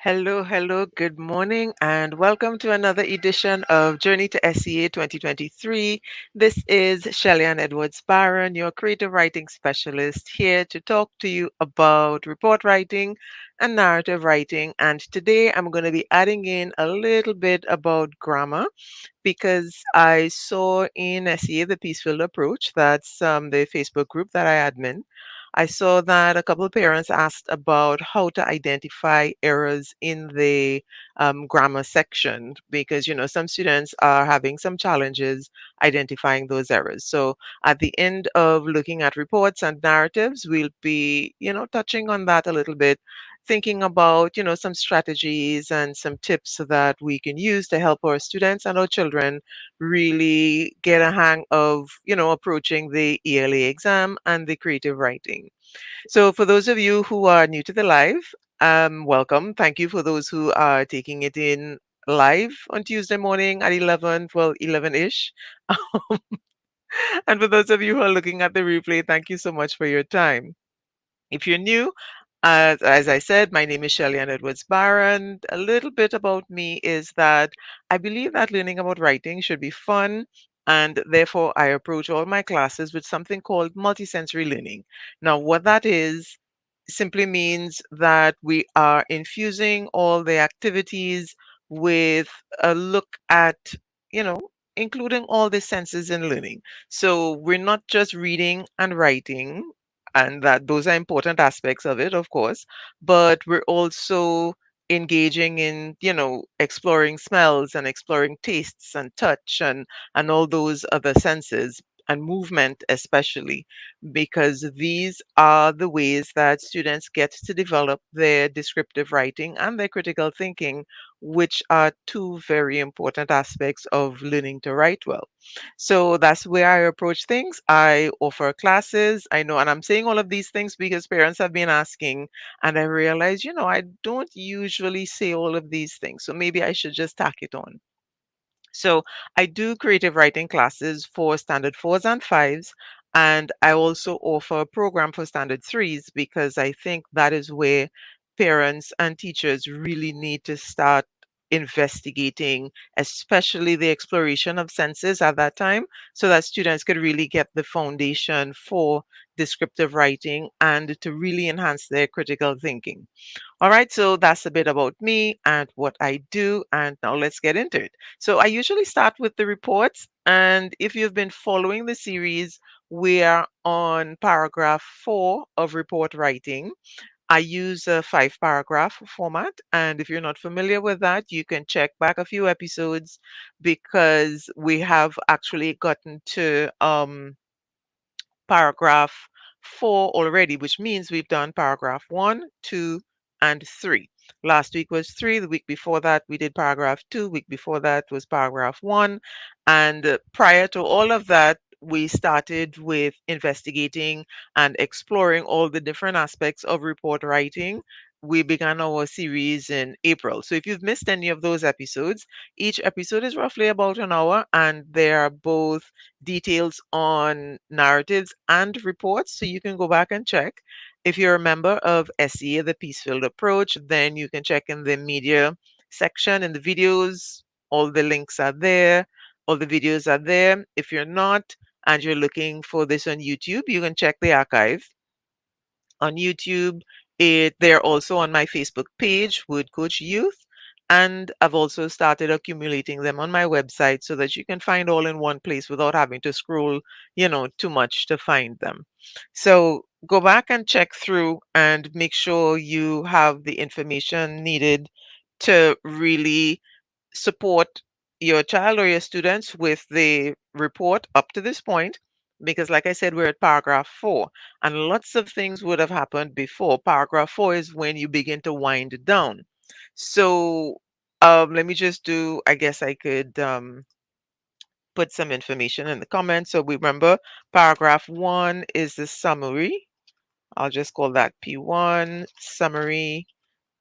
Hello, hello, good morning, and welcome to another edition of Journey to SEA 2023. This is Shelley-Ann Edwards Barron, your creative writing specialist, here to talk to you about report writing and narrative writing. And today I'm going to be adding in a little bit about grammar because I saw in SEA, the Peacefield Approach, that's the Facebook group that I admin. I saw that a couple of parents asked about how to identify errors in the grammar section because, some students are having some challenges identifying those errors. So at the end of looking at reports and narratives, we'll be, touching on that a little bit, thinking about, some strategies and some tips that we can use to help our students and our children really get a hang of, approaching the ELA exam and the creative writing. So for those of you who are new to the live, welcome. Thank you for those who are taking it in live on Tuesday morning at 11, well, 11-ish. And for those of you who are looking at the replay, thank you so much for your time. If you're new, as I said, my name is Shelley-Ann Edwards Barron. A little bit about me is that I believe that learning about writing should be fun, and therefore I approach all my classes with something called multisensory learning. Now, what that is simply means that we are infusing all the activities with a look at, you know, including all the senses in learning. So we're not just reading and writing, and that those are important aspects of it, of course, but we're also engaging in, exploring smells and exploring tastes and touch and all those other senses and movement especially because these are the ways that students get to develop their descriptive writing and their critical thinking, which are two very important aspects of learning to write well. So that's where I approach things. I offer classes. I know, and I'm saying all of these things because parents have been asking, and I realize, I don't usually say all of these things. So maybe I should just tack it on. So I do creative writing classes for standard fours and fives, and I also offer a program for standard threes because I think that is where parents and teachers really need to start investigating, especially the exploration of senses at that time, so that students could really get the foundation for descriptive writing and to really enhance their critical thinking. All right, so that's a bit about me and what I do. And now let's get into it. So I usually start with the reports. And if you've been following the series, we're on paragraph 4 of report writing. I use a 5 paragraph format. And if you're not familiar with that, you can check back a few episodes because we have actually gotten to paragraph 4 already, which means we've done paragraph 1, 2, and 3. Last week was 3. The week before that, we did paragraph 2. Week before that was paragraph 1. And prior to all of that, we started with investigating and exploring all the different aspects of report writing. We began our series in April. So if you've missed any of those episodes, each episode is roughly about an hour, and they are both details on narratives and reports. So you can go back and check. If you're a member of SEA, the Peacefield Approach, then you can check in the media section in the videos. All the links are there. All the videos are there. If you're not and you're looking for this on YouTube, you can check the archive on YouTube. They're also on my Facebook page, Word Coach Youth. And I've also started accumulating them on my website so that you can find all in one place without having to scroll, too much to find them. So go back and check through and make sure you have the information needed to really support your child or your students with the report up to this point. Because, like I said, we're at paragraph 4, and lots of things would have happened before. Paragraph 4 is when you begin to wind down. So, let me just do, I guess I could put some information in the comments. So, we remember paragraph 1 is the summary. I'll just call that P1 summary.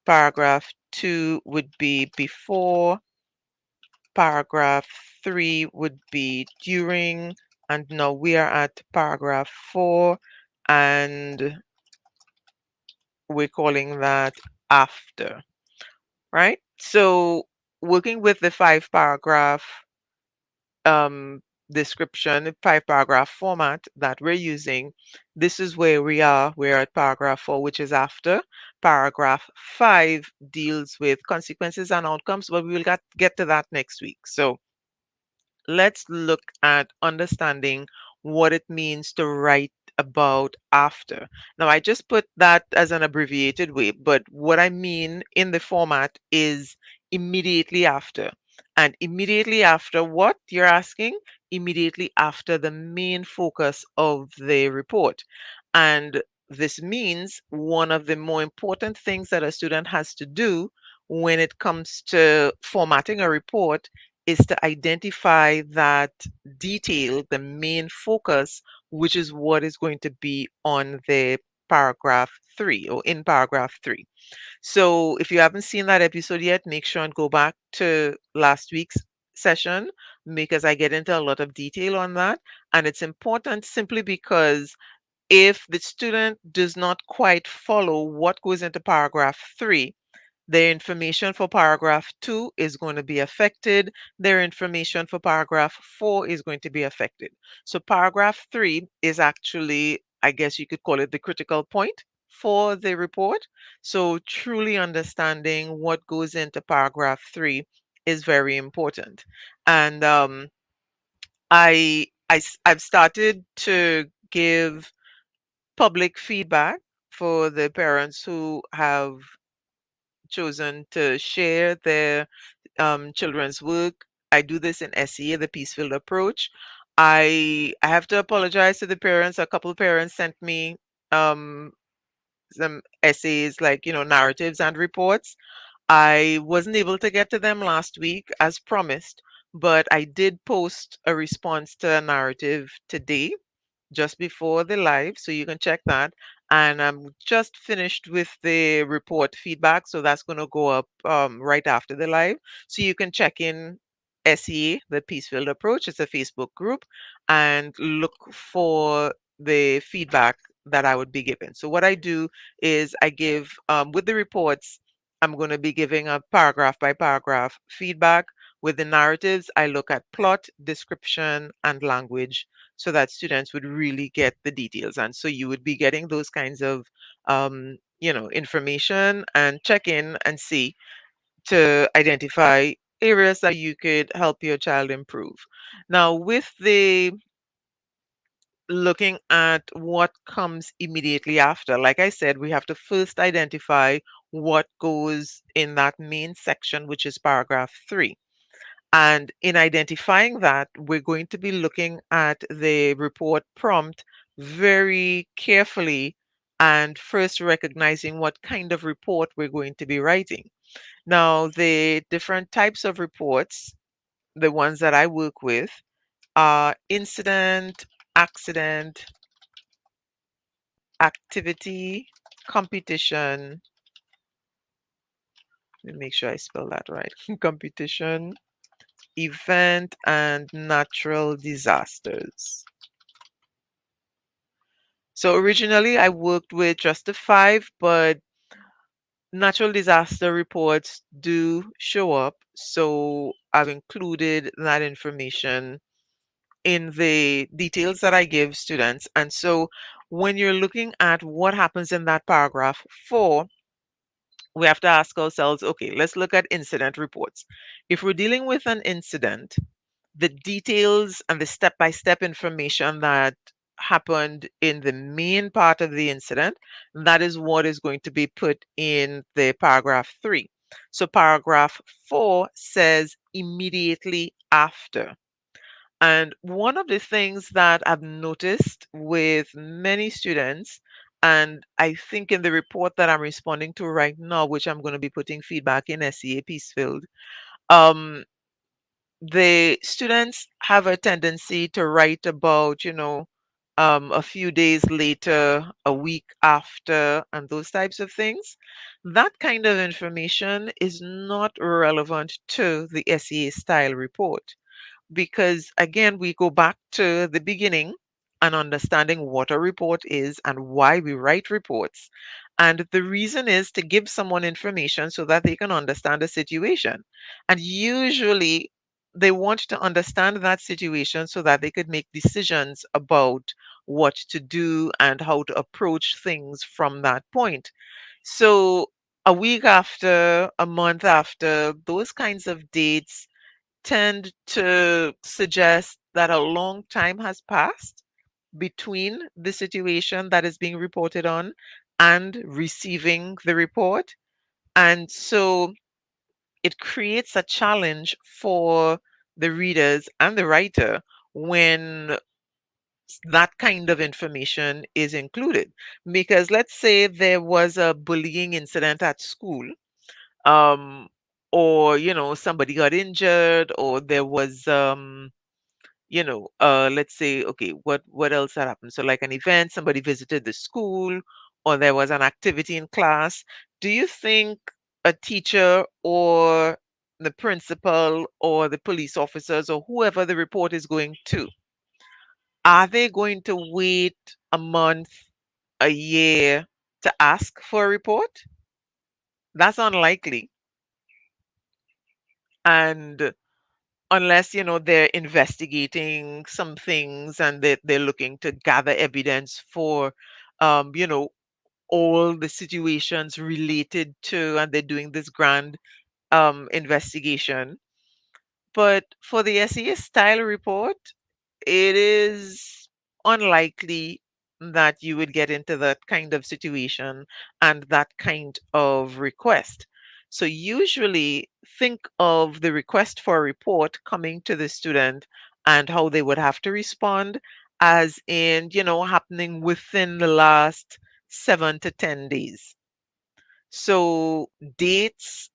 Paragraph 2 would be before. Paragraph 3 would be during, and now we are at paragraph 4, and we're calling that after. right? So working with the five paragraph um, description, five paragraph format that we're using, this is where we are. We're at paragraph 4, which is after. Paragraph 5 deals with consequences and outcomes, but we will get to that next week. So let's look at understanding what it means to write about after. Now, I just put that as an abbreviated way, but what I mean in the format is immediately after. And immediately after what you're asking? Immediately after the main focus of the report. And this means one of the more important things that a student has to do when it comes to formatting a report is to identify that detail, the main focus, which is what is going to be on the paragraph 3 or in paragraph 3. So if you haven't seen that episode yet, make sure and go back to last week's session because I get into a lot of detail on that. And it's important simply because if the student does not quite follow what goes into paragraph 3, their information for paragraph 2 is going to be affected. Their information for paragraph 4 is going to be affected. So paragraph 3 is actually, I guess you could call it the critical point for the report. So truly understanding what goes into paragraph 3 is very important. And I've started to give public feedback for the parents who have chosen to share their children's work. I do this in SEA, the Peacefield approach. I have to apologize to the parents. A couple of parents sent me um, some essays, like narratives and reports. I wasn't able to get to them last week as promised, but I did post a response to a narrative today just before the live, so you can check that. And I'm just finished with the report feedback, so that's going to go up right after the live. So you can check in SEA, the Peacefield Approach. It's a Facebook group, and look for the feedback that I would be given. So what I do is I give with the reports. I'm going to be giving a paragraph by paragraph feedback. With the narratives, I look at plot, description, and language so that students would really get the details. And so you would be getting those kinds of, information and check in and see to identify areas that you could help your child improve. Now, with the looking at what comes immediately after, like I said, we have to first identify what goes in that main section, which is paragraph 3. And in identifying that, we're going to be looking at the report prompt very carefully and first recognizing what kind of report we're going to be writing. Now, the different types of reports, the ones that I work with, are incident, accident, activity, competition. Let me make sure I spell that right. Competition, event, and natural disasters. So originally I worked with just the five, but natural disaster reports do show up. So I've included that information in the details that I give students. And so when you're looking at what happens in that paragraph 4, we have to ask ourselves, okay, let's look at incident reports. If we're dealing with an incident, the details and the step by step information that happened in the main part of the incident, that is what is going to be put in the paragraph 3. So paragraph 4 says immediately after. And one of the things that I've noticed with many students, and I think in the report that I'm responding to right now, which I'm going to be putting feedback in SEA Peacefield, um, the students have a tendency to write about, a few days later, a week after, and those types of things. That kind of information is not relevant to the SEA style report because, again, we go back to the beginning and understanding what a report is and why we write reports. And the reason is to give someone information so that they can understand the situation. And usually they want to understand that situation so that they could make decisions about what to do and how to approach things from that point. So a week after, a month after, those kinds of dates tend to suggest that a long time has passed between the situation that is being reported on and receiving the report. And so it creates a challenge for the readers and the writer when that kind of information is included. Because let's say there was a bullying incident at school, um, or somebody got injured, or there was let's say, okay, what else had happened? So like an event, somebody visited the school, or there was an activity in class. Do you think a teacher or the principal or the police officers or whoever the report is going to, are they going to wait a month, a year to ask for a report? That's unlikely. And unless they're investigating some things and they're looking to gather evidence for um you know all the situations related to, and they're doing this grand investigation. But for the SES style report, it is unlikely that you would get into that kind of situation and that kind of request. So usually think of the request for a report coming to the student and how they would have to respond as in, happening within the last 7 to 10 days. So dates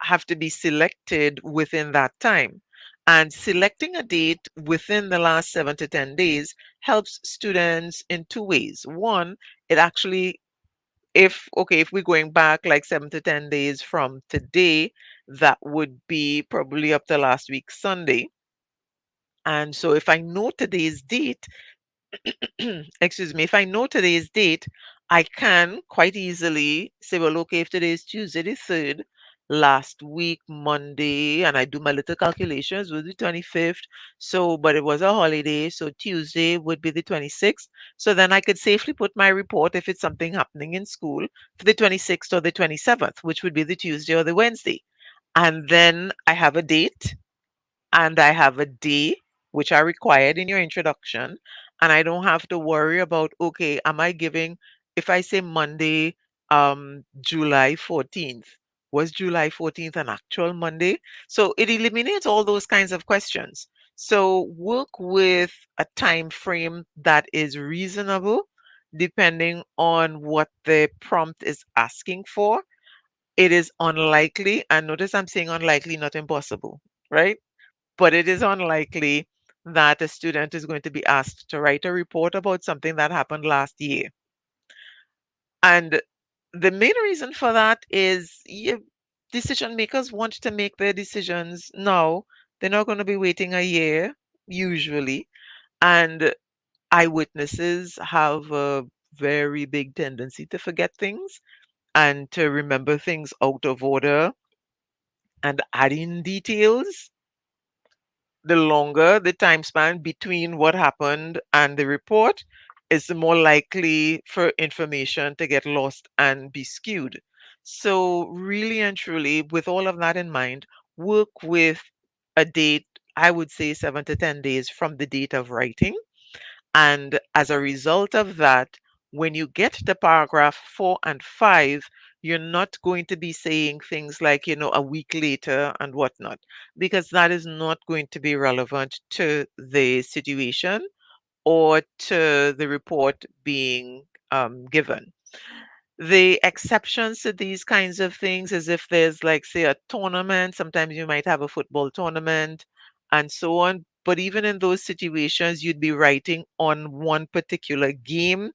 have to be selected within that time. And selecting a date within the last 7 to 10 days helps students in two ways. One, it actually, if we're going back like 7 to 10 days from today, that would be probably up to last week, Sunday. And so if I know today's date, excuse me, if I know today's date, I can quite easily say, well, okay, if today is Tuesday the 3rd, last week, Monday, and I do my little calculations, was the 25th. So, but it was a holiday, so Tuesday would be the 26th. So then I could safely put my report if it's something happening in school for the 26th or the 27th, which would be the Tuesday or the Wednesday. And then I have a date and I have a day, which are required in your introduction, and I don't have to worry about, okay, am I giving, if I say Monday, July 14th, was July 14th an actual Monday? So it eliminates all those kinds of questions. So work with a time frame that is reasonable depending on what the prompt is asking for. It is unlikely, and notice I'm saying unlikely, not impossible, right? But it is unlikely that a student is going to be asked to write a report about something that happened last year. And the main reason for that is decision makers want to make their decisions now. They're not going to be waiting a year, usually. And eyewitnesses have a very big tendency to forget things and to remember things out of order and add in details. The longer the time span between what happened and the report is, the more likely for information to get lost and be skewed. So, really and truly, with all of that in mind, work with a date, I would say 7 to 10 days from the date of writing. And as a result of that, when you get to paragraph 4 and 5, you're not going to be saying things like, a week later and whatnot, because that is not going to be relevant to the situation or to the report being given. The exceptions to these kinds of things is if there's, like, say, a tournament, sometimes you might have a football tournament and so on. But even in those situations, you'd be writing on one particular game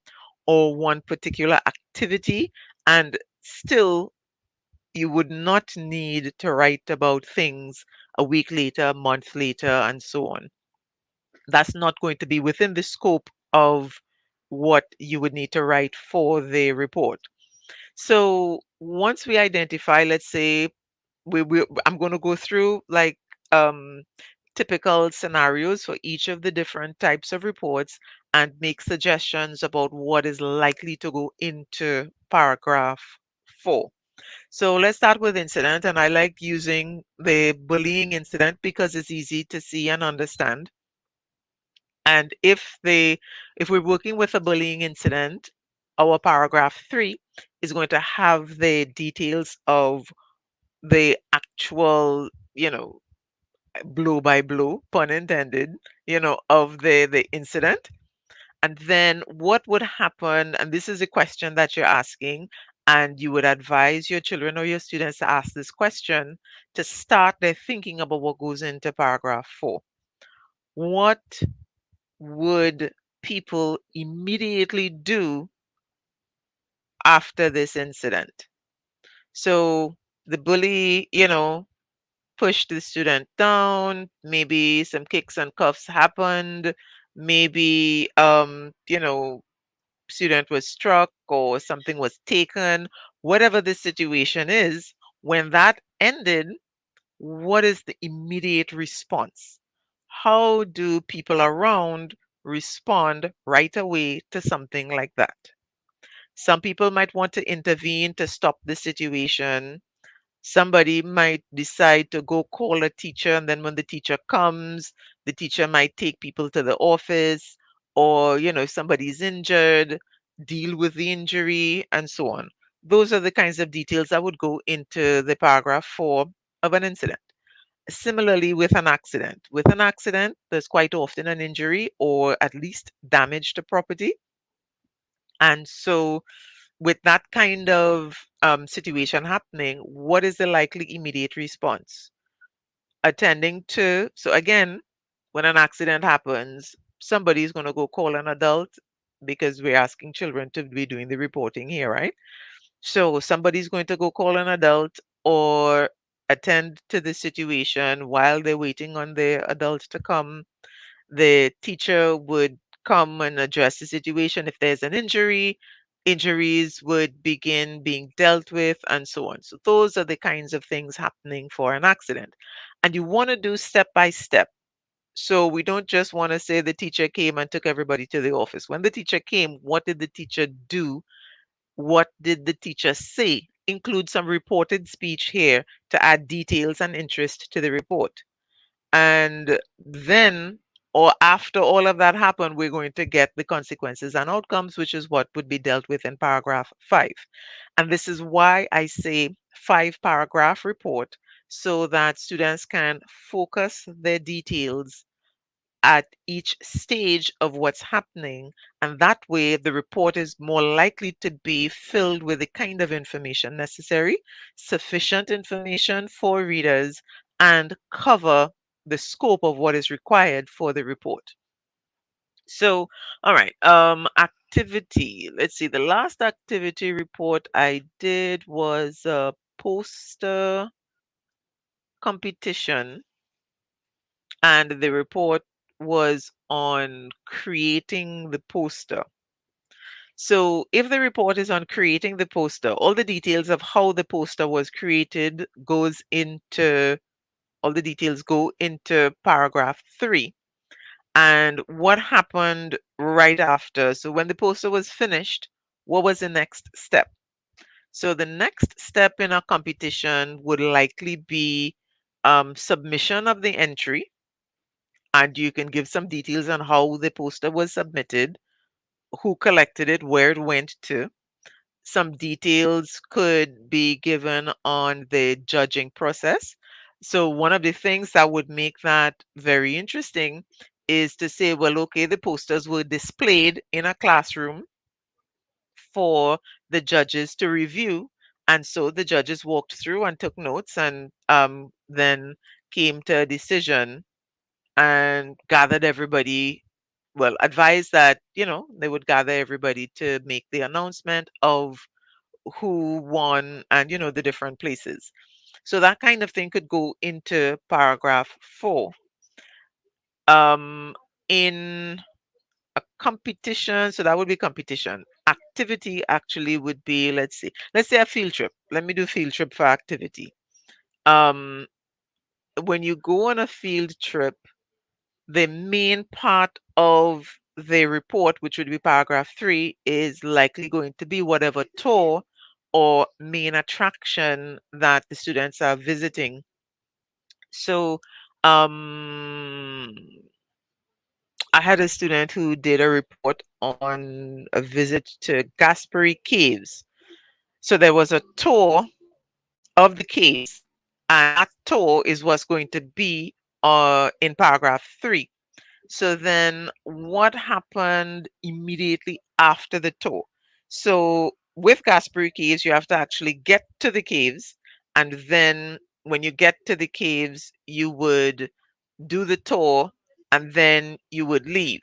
or one particular activity, and still you would not need to write about things a week later, a month later, and so on. That's not going to be within the scope of what you would need to write for the report. So once we identify, let's say I'm going to go through like um, typical scenarios for each of the different types of reports and make suggestions about what is likely to go into paragraph 4. So let's start with incident, and I like using the bullying incident because it's easy to see and understand. And if we're working with a bullying incident, our paragraph 3 is going to have the details of the actual, blow by blow, pun intended, of the incident. And then what would happen, and this is a question that you're asking, and you would advise your children or your students to ask this question to start their thinking about what goes into paragraph 4. What would people immediately do after this incident? So the bully, pushed the student down, maybe some kicks and cuffs happened, maybe student was struck or something was taken, whatever the situation is, when that ended, what is the immediate response? How do people around respond right away to something like that? Some people might want to intervene to stop the situation. Somebody might decide to go call a teacher, and then when the teacher comes, the teacher might take people to the office, or, if somebody's injured, deal with the injury, and so on. Those are the kinds of details that would go into the paragraph 4 of an incident. Similarly, with an accident. With an accident, there's quite often an injury or at least damage to property. And so, with that kind of situation happening, what is the likely immediate response? Attending to, so again, when an accident happens, somebody's going to go call an adult because we're asking children to be doing the reporting here, right? So somebody's going to go call an adult or attend to the situation while they're waiting on the adult to come. The teacher would come and address the situation. If there's an injury, injuries would begin being dealt with, and so on. So, those are the kinds of things happening for an accident. And you want to do step by step. So, we don't just want to say the teacher came and took everybody to the office. When the teacher came, what did the teacher do? What did the teacher say? Include some reported speech here to add details and interest to the report. And then, or after all of that happened, we're going to get the consequences and outcomes, which is what would be dealt with in paragraph 5. And this is why I say 5 paragraph report, so that students can focus their details at each stage of what's happening. And that way, the report is more likely to be filled with the kind of information necessary, sufficient information for readers, and cover the scope of what is required for the report. So, all right, activity. Let's see, the last activity report I did was a poster competition, and the report was on creating the poster. So, if the report is on creating the poster, all the details of how the poster was created goes into all the details go into paragraph 3. And what happened right after? So, when the poster was finished, what was the next step? So, the next step in a competition would likely be submission of the entry, and you can give some details on how the poster was submitted, who collected it, where it went to. Some details could be given on the judging process. So, one of the things that would make that very interesting is to say, well, okay, the posters were displayed in a classroom for the judges to review. And so the judges walked through and took notes, and then came to a decision and gathered everybody, well, advised that, they would gather everybody to make the announcement of who won and, the different places. So that kind of thing could go into paragraph 4. Um, in Competition, so that would be competition. Activity actually would be, let's say a field trip. Let me do field trip for activity. Um, when you go on a field trip, the main part of the report, which would be paragraph 3, is likely going to be whatever tour or main attraction that the students are visiting. So, um, I had a student who did a report on a visit to Gasperi Caves. So there was a tour of the caves, and that tour is what's going to be in paragraph 3. So then what happened immediately after the tour? So with Gasperi Caves, you have to actually get to the caves, and then when you get to the caves, you would do the tour, and then you would leave,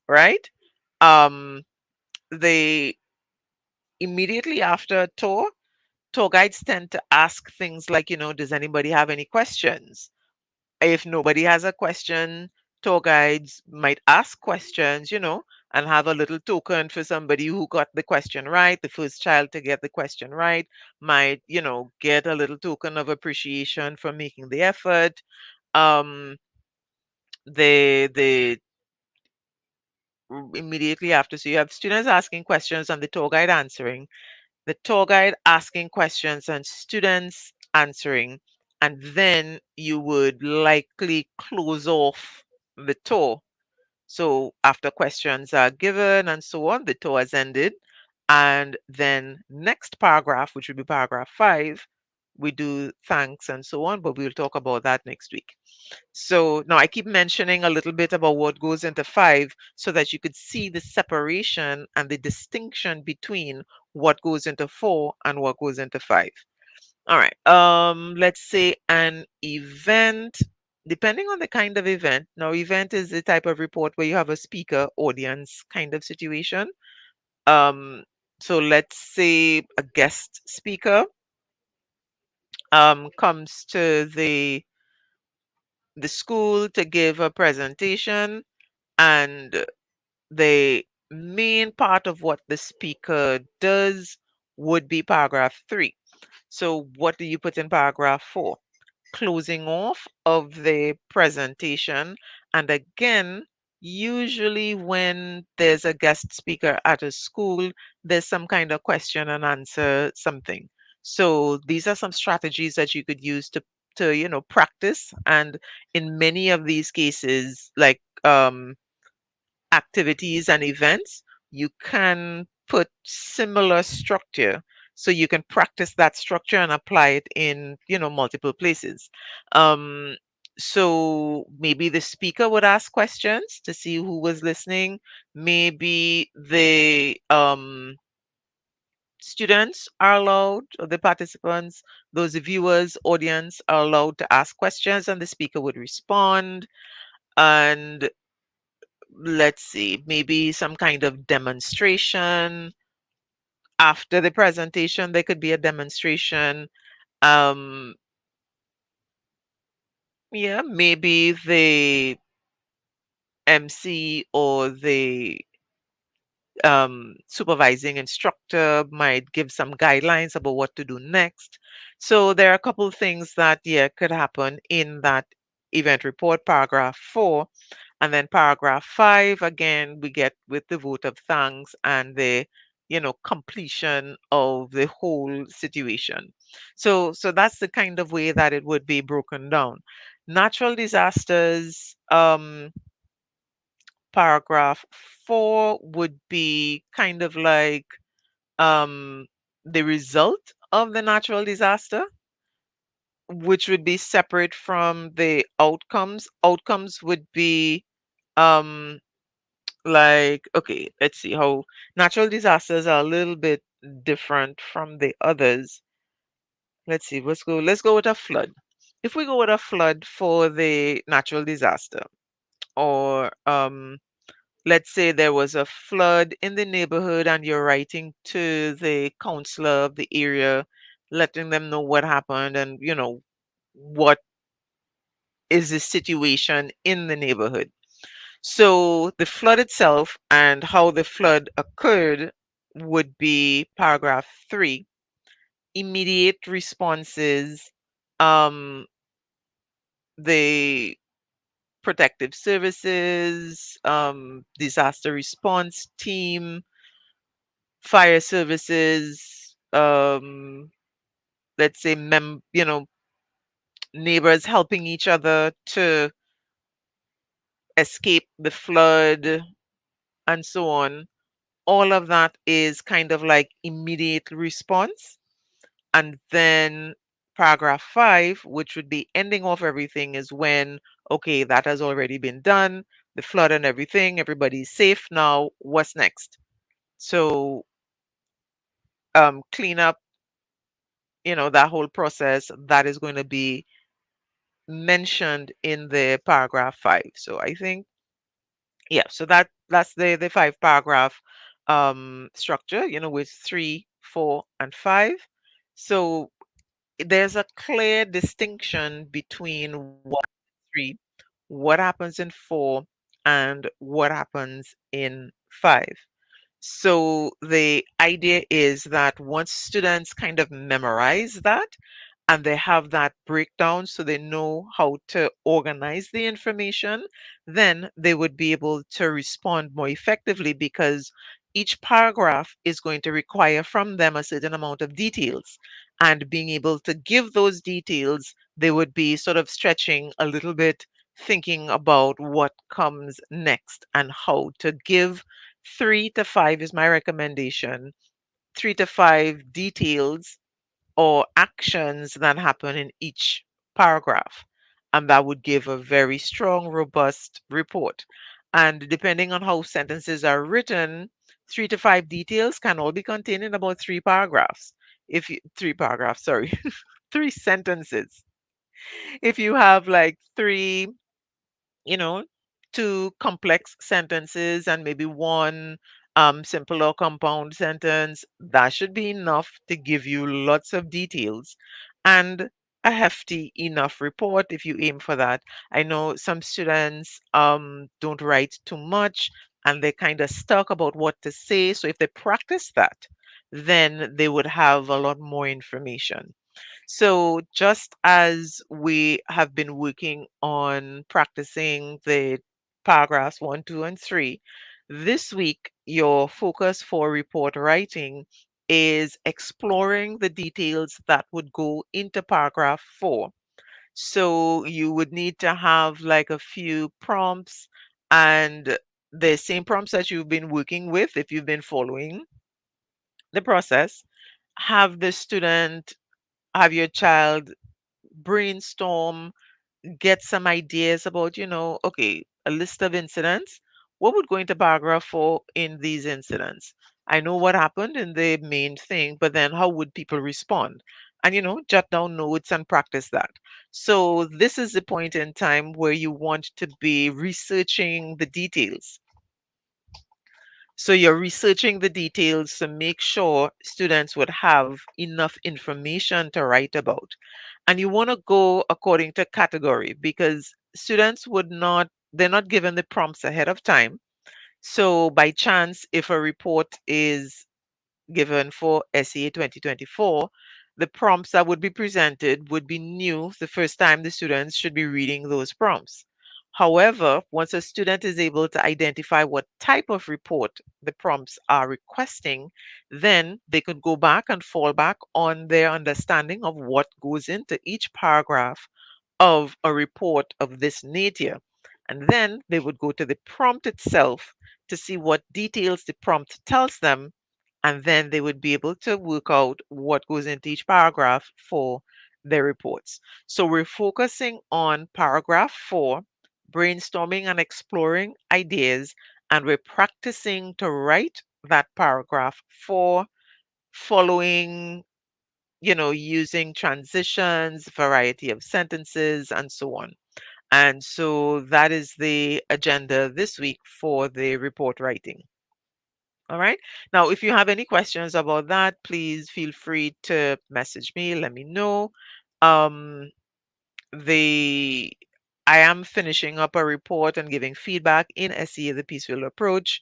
right? Um, they immediately after a tour guides tend to ask things like, does anybody have any questions? If nobody has a question, tour guides might ask questions, and have a little token for somebody who got the question right. The first child to get the question right might, get a little token of appreciation for making the effort. Um, the immediately after, so you have students asking questions and the tour guide answering, the tour guide asking questions and students answering, and then you would likely close off the tour. So after questions are given and so on, the tour has ended. And then next paragraph, which would be paragraph 5, we do thanks and so on, but we'll talk about that next week. So now I keep mentioning a little bit about what goes into 5 so that you could see the separation and the distinction between what goes into 4 and what goes into 5. All right. Let's say an event, depending on the kind of event. Now, event is the type of report where you have a speaker audience kind of situation. Um, so let's say a guest speaker comes to the school to give a presentation, and the main part of what the speaker does would be paragraph 3. So what do you put in paragraph 4? Closing off of the presentation. And again, usually when there's a guest speaker at a school, there's some kind of question and answer something. So these are some strategies that you could use to practice. And in many of these cases, like activities and events, you can put similar structure, so you can practice that structure and apply it in multiple places. um, so maybe the speaker would ask questions to see who was listening. Maybe the students are allowed, or the participants, those viewers, audience, are allowed to ask questions and the speaker would respond. And let's see, maybe some kind of demonstration. After the presentation, there could be a demonstration. Um, yeah, maybe the MC or the supervising instructor might give some guidelines about what to do next. So there are a couple of things that, yeah, could happen in that event report, paragraph 4. And then paragraph 5, again, we get with the vote of thanks and the, completion of the whole situation. So that's the kind of way that it would be broken down. Natural disasters, paragraph 4 would be kind of like um, the result of the natural disaster, which would be separate from the outcomes. Outcomes would be um, like, okay, let's see how natural disasters are a little bit different from the others. Let's see, let's go with a flood. If we go with a flood for the natural disaster, or let's say there was a flood in the neighborhood and you're writing to the counselor of the area, letting them know what happened and what is the situation in the neighborhood. So the flood itself and how the flood occurred would be paragraph 3. Immediate responses, um, the protective services, disaster response team, fire services, let's say neighbors helping each other to escape the flood and so on. All of that is kind of like immediate response. And then paragraph 5, which would be ending off everything, is when, okay, that has already been done, the flood and everything, everybody's safe now, what's next? So clean up, that whole process, that is going to be mentioned in the paragraph 5. So I think, yeah, so that's the 5 paragraph structure, with 3, 4, and 5. So there's a clear distinction between 1 and 3, what happens in 4, and what happens in 5. So the idea is that once students kind of memorize that and they have that breakdown so they know how to organize the information, then they would be able to respond more effectively because each paragraph is going to require from them a certain amount of details. And being able to give those details, they would be sort of stretching a little bit, thinking about what comes next and how to give 3 to 5 is my recommendation. 3 to 5 details or actions that happen in each paragraph. And that would give a very strong, robust report. And depending on how sentences are written, 3 to 5 details can all be contained in about 3 paragraphs. If you, 3 paragraphs, sorry, 3 sentences. If you have like you know, 2 complex sentences and maybe one simple or compound sentence, that should be enough to give you lots of details and a hefty enough report if you aim for that. I know some students don't write too much and they're kind of stuck about what to say. So if they practice that, then they would have a lot more information. So, just as we have been working on practicing the paragraphs 1, 2, and 3, this week your focus for report writing is exploring the details that would go into paragraph 4. So, you would need to have like a few prompts and the same prompts that you've been working with if you've been following the process. Have the student, have your child brainstorm, get some ideas about, okay, a list of incidents. What would go into paragraph 4 in these incidents? I know what happened in the main thing, but then how would people respond? And, jot down notes and practice that. So, this is the point in time where you want to be researching the details. So you're researching the details to make sure students would have enough information to write about. And you want to go according to category because students they're not given the prompts ahead of time. So by chance, if a report is given for SEA 2024, the prompts that would be presented would be new the first time the students should be reading those prompts. However, once a student is able to identify what type of report the prompts are requesting, then they could go back and fall back on their understanding of what goes into each paragraph of a report of this nature. And then they would go to the prompt itself to see what details the prompt tells them, and then they would be able to work out what goes into each paragraph for their reports. So we're focusing on paragraph 4, brainstorming and exploring ideas, and we're practicing to write that paragraph 4 following, using transitions, variety of sentences, and so on. And so that is the agenda this week for the report writing. All right. Now, if you have any questions about that, please feel free to message me, let me know. Um, the I am finishing up a report and giving feedback in SEA, the Peaceful Approach,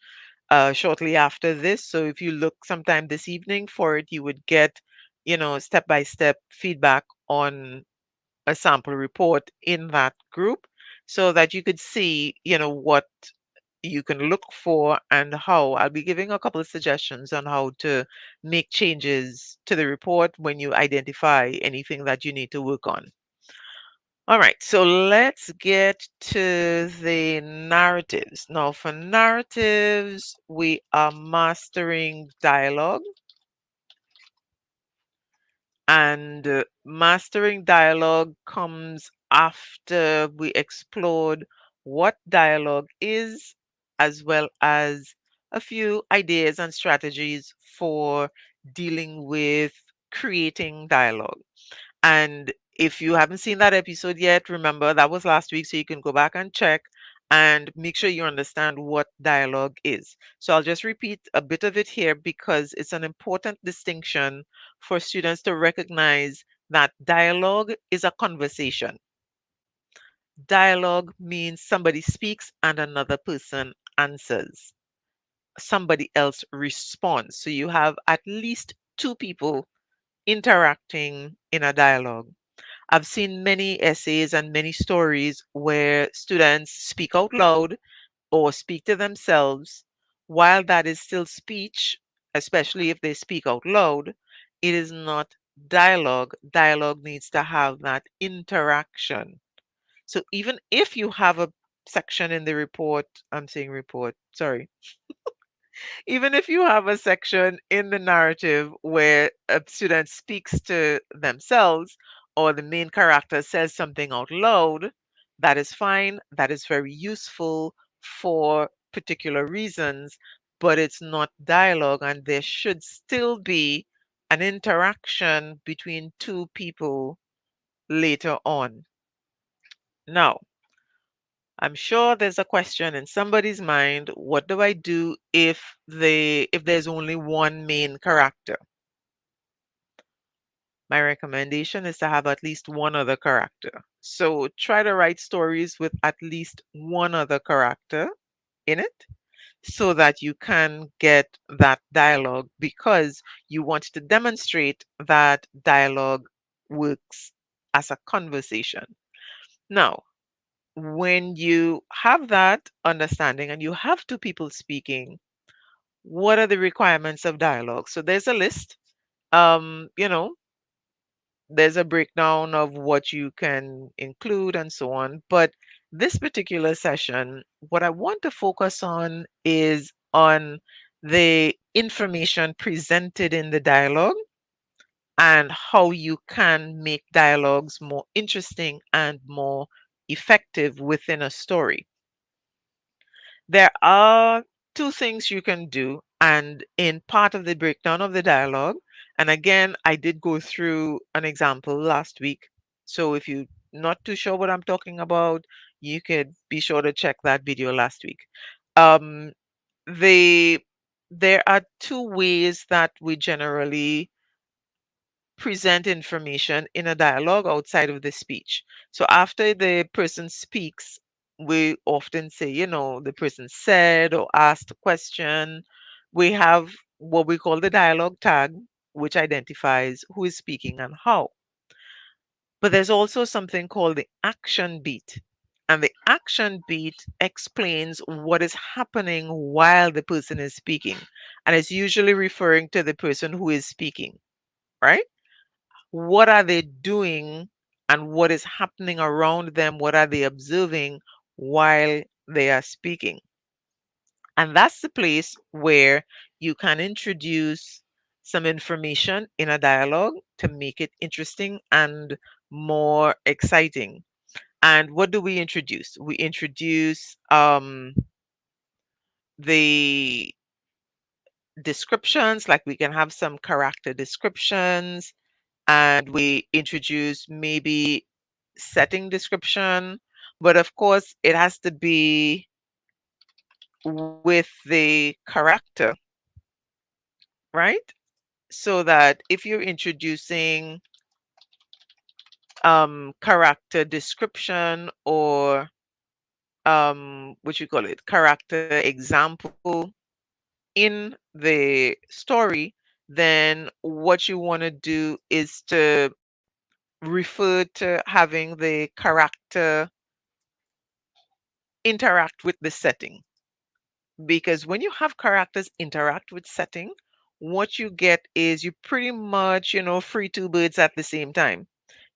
shortly after this. So if you look sometime this evening for it, you would get, step-by-step feedback on a sample report in that group so that you could see, what you can look for and how. I'll be giving a couple of suggestions on how to make changes to the report when you identify anything that you need to work on. All right, so let's get to the narratives. Now, for narratives, we are mastering dialogue. And mastering dialogue comes after we explored what dialogue is, as well as a few ideas and strategies for dealing with creating dialogue. And if you haven't seen that episode yet, remember that was last week, so you can go back and check and make sure you understand what dialogue is. So I'll just repeat a bit of it here because it's an important distinction for students to recognize that dialogue is a conversation. Dialogue means somebody speaks and another person answers. Somebody else responds. So you have at least two people interacting in a dialogue. I've seen many essays and many stories where students speak out loud or speak to themselves. While that is still speech, especially if they speak out loud, it is not dialogue. Dialogue needs to have that interaction. So even if you have a section in the report, I'm saying report, sorry, even if you have a section in the narrative where a student speaks to themselves or the main character says something out loud, that is fine. That is very useful for particular reasons, but it's not dialogue, and there should still be an interaction between two people later on. Now, I'm sure there's a question in somebody's mind, what do I do if there's only one main character? My recommendation is to have at least one other character. So try to write stories with at least one other character in it so that you can get that dialogue because you want to demonstrate that dialogue works as a conversation. Now, when you have that understanding and you have two people speaking, what are the requirements of dialogue? So there's a list. Um, you know, there's a breakdown of what you can include and so on. But this particular session, what I want to focus on is on the information presented in the dialogue and how you can make dialogues more interesting and more effective within a story. There are two things you can do, and in part of the breakdown of the dialogue, and again, I did go through an example last week. So if you're not too sure what I'm talking about, you could be sure to check that video last week. Um, the there are two ways that we generally present information in a dialogue outside of the speech. So after the person speaks, we often say, the person said or asked a question. We have what we call the dialogue tag, which identifies who is speaking and how. But there's also something called the action beat. And the action beat explains what is happening while the person is speaking. And it's usually referring to the person who is speaking, right? What are they doing and what is happening around them? What are they observing while they are speaking? And that's the place where you can introduce some information in a dialogue to make it interesting and more exciting. And what do we introduce? We introduce the descriptions, like we can have some character descriptions, and we introduce maybe setting description, but of course it has to be with the character, right? So that if you're introducing character description or what you call it, character example in the story, then what you want to do is to refer to having the character interact with the setting. Because when you have characters interact with setting, what you get is you pretty much, free two birds at the same time.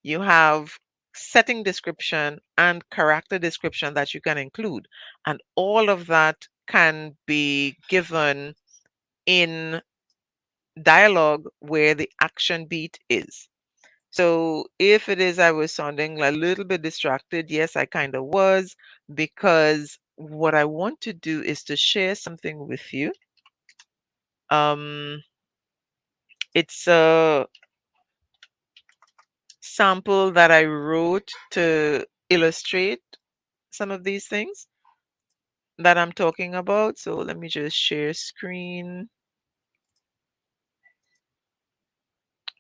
You have setting description and character description that you can include. And all of that can be given in dialogue where the action beat is. So if it is I was sounding a little bit distracted, yes, I kind of was, because what I want to do is to share something with you. Um, it's a sample that I wrote to illustrate some of these things that I'm talking about. So let me just share screen.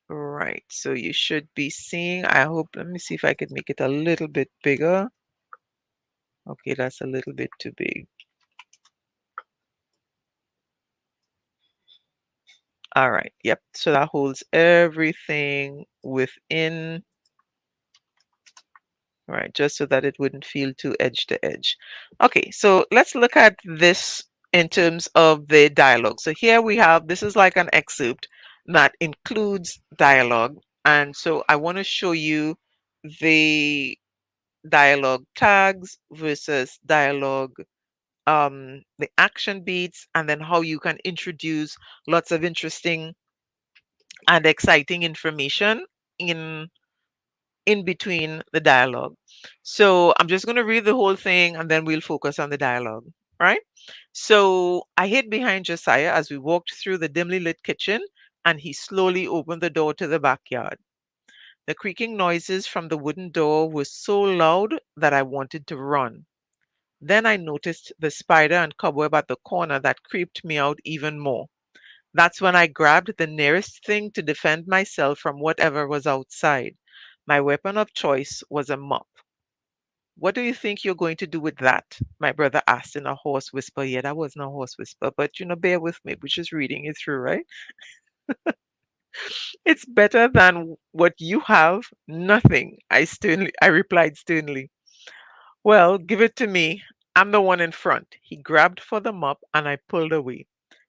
Right. So you should be seeing, I hope, let me see if I could make it a little bit bigger. Okay, that's a little bit too big. All right. Yep. So that holds everything within, right, just so that it wouldn't feel too edge to edge. Okay, so let's look at this in terms of the dialogue. So here we have, this is like an excerpt that includes dialogue. And so I want to show you the dialogue tags versus dialogue, the action beats, and then how you can introduce lots of interesting and exciting information in in between the dialogue. So I'm just going to read the whole thing and then we'll focus on the dialogue, right? So I hid behind Josiah as we walked through the dimly lit kitchen, and he slowly opened the door to the backyard. The creaking noises from the wooden door were so loud that I wanted to run. Then I noticed the spider and cobweb at the corner that creeped me out even more. That's when I grabbed the nearest thing to defend myself from whatever was outside. My weapon of choice was a mop. What do you think you're going to do with that? My brother asked in a hoarse whisper. Yeah, that wasn't a hoarse whisper, but bear with me. We're just reading it through, right? It's better than what you have. Nothing. I replied sternly. Well, give it to me. I'm the one in front. He grabbed for the mop and I pulled away.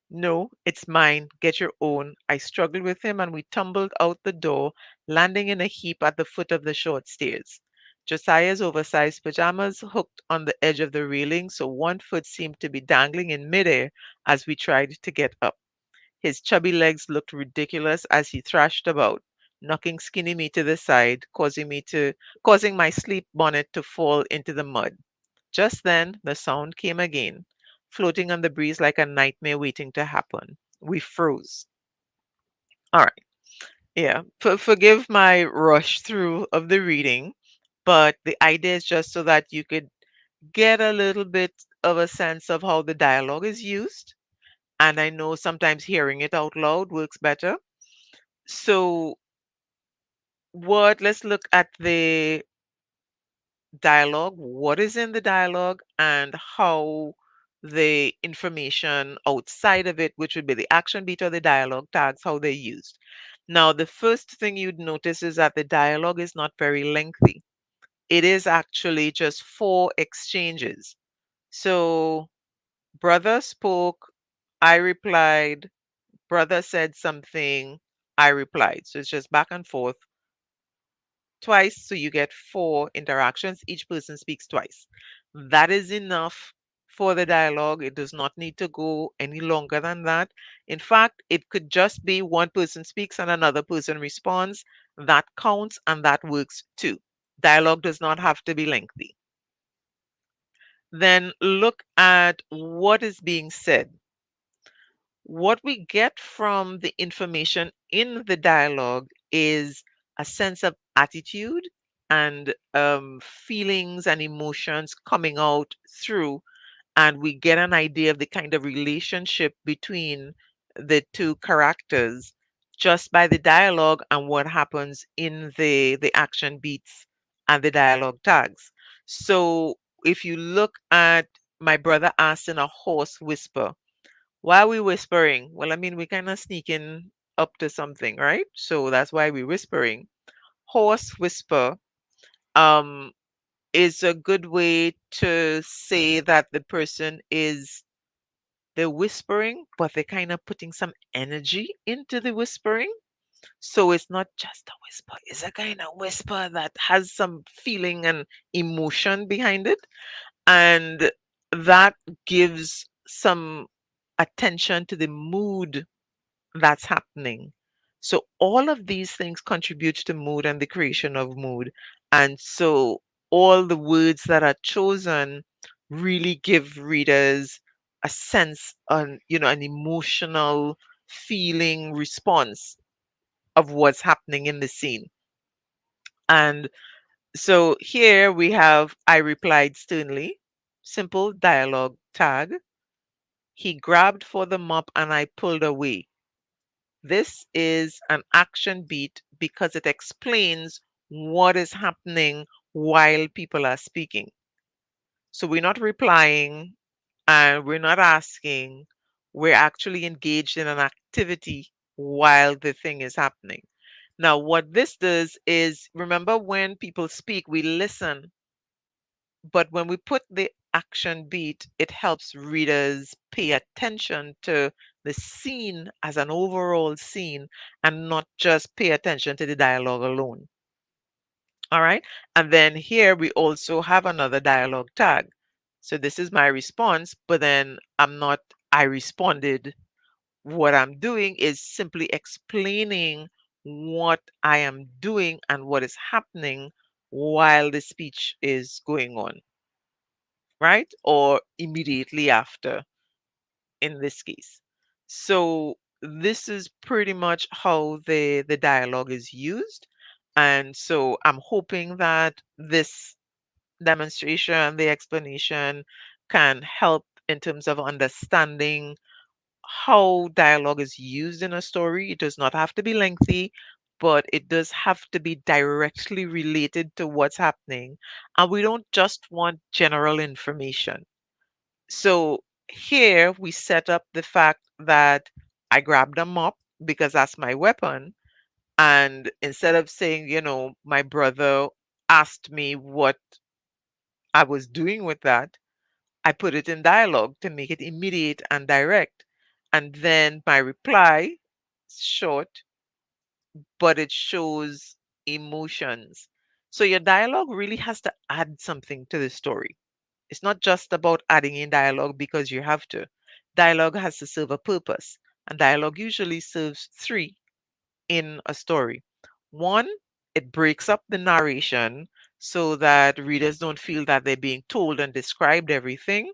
No, it's mine. Get your own. I struggled with him and we tumbled out the door, landing in a heap at the foot of the short stairs. Josiah's oversized pajamas hooked on the edge of the railing, so one foot seemed to be dangling in midair as we tried to get up. His chubby legs looked ridiculous as he thrashed about, knocking skinny me to the side, causing my sleep bonnet to fall into the mud. Just then the sound came again, floating on the breeze like a nightmare waiting to happen. We froze. All right. Yeah. Forgive my rush through of the reading, but the idea is just so that you could get a little bit of a sense of how the dialogue is used. And I know sometimes hearing it out loud works better. So, let's look at the dialogue, what is in the dialogue, and how the information outside of it, which would be the action beat or the dialogue tags, how they're used. Now, the first thing you'd notice is that the dialogue is not very lengthy. It is actually just four exchanges. So, brother spoke, I replied, brother said something, I replied. So it's just back and forth twice, so you get four interactions. Each person speaks twice. That is enough for the dialogue. It does not need to go any longer than that. In fact, it could just be one person speaks and another person responds. That counts and that works too. Dialogue does not have to be lengthy. Then look at what is being said. What we get from the information in the dialogue is a sense of attitude and feelings and emotions coming out through, and we get an idea of the kind of relationship between the two characters just by the dialogue and what happens in the action beats and the dialogue tags. So if you look at my brother asked in a hoarse whisper, why are we whispering? Well, I mean, we kind of sneaking up to something, right? So that's why we're whispering. Hoarse whisper um, is a good way to say that the person is they're whispering, but they're kind of putting some energy into the whispering. So it's not just a whisper, it's a kind of whisper that has some feeling and emotion behind it. And that gives some attention to the mood that's happening. So all of these things contribute to mood and the creation of mood. And so all the words that are chosen really give readers a sense on, an emotional feeling response of what's happening in the scene. And so here we have I replied sternly, simple dialogue tag. He grabbed for the mop and I pulled away. This is an action beat because it explains what is happening while people are speaking. So we're not replying and we're not asking, we're actually engaged in an activity while the thing is happening. Now, what this does is remember when people speak, we listen, but when we put the action beat, it helps readers pay attention to the scene as an overall scene and not just pay attention to the dialogue alone. All right. And then here we also have another dialogue tag. So this is my response, but then I responded. What I'm doing is simply explaining what I am doing and what is happening while the speech is going on, right? Or immediately after in this case. So this is pretty much how the dialogue is used. And so I'm hoping that this demonstration, the explanation can help in terms of understanding how dialogue is used in a story. It does not have to be lengthy, but it does have to be directly related to what's happening. And we don't just want general information. So here we set up the fact that I grabbed a mop because that's my weapon. And instead of saying, my brother asked me what I was doing with that, I put it in dialogue to make it immediate and direct. And then my reply, short, but it shows emotions. So your dialogue really has to add something to the story. It's not just about adding in dialogue because you have to. Dialogue has to serve a purpose, and dialogue usually serves three in a story. One, it breaks up the narration so that readers don't feel that they're being told and described everything.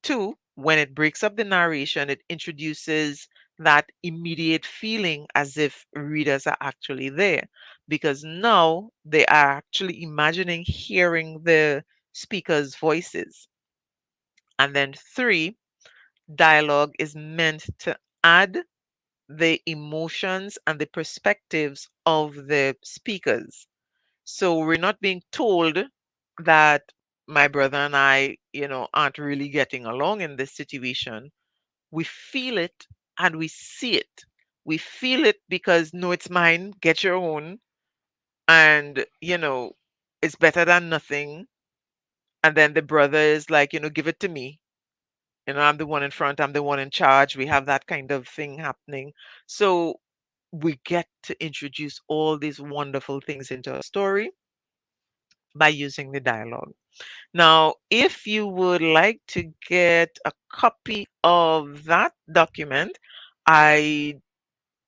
Two, when it breaks up the narration, it introduces that immediate feeling as if readers are actually there because now they are actually imagining hearing the speakers' voices. And then three, dialogue is meant to add the emotions and the perspectives of the speakers. So we're not being told that my brother and I, aren't really getting along in this situation. We feel it and we see it. We feel it because no, it's mine, get your own. And, it's better than nothing. And then the brother is like, give it to me. I'm the one in front, I'm the one in charge. We have that kind of thing happening. So we get to introduce all these wonderful things into a story by using the dialogue. Now, if you would like to get a copy of that document, I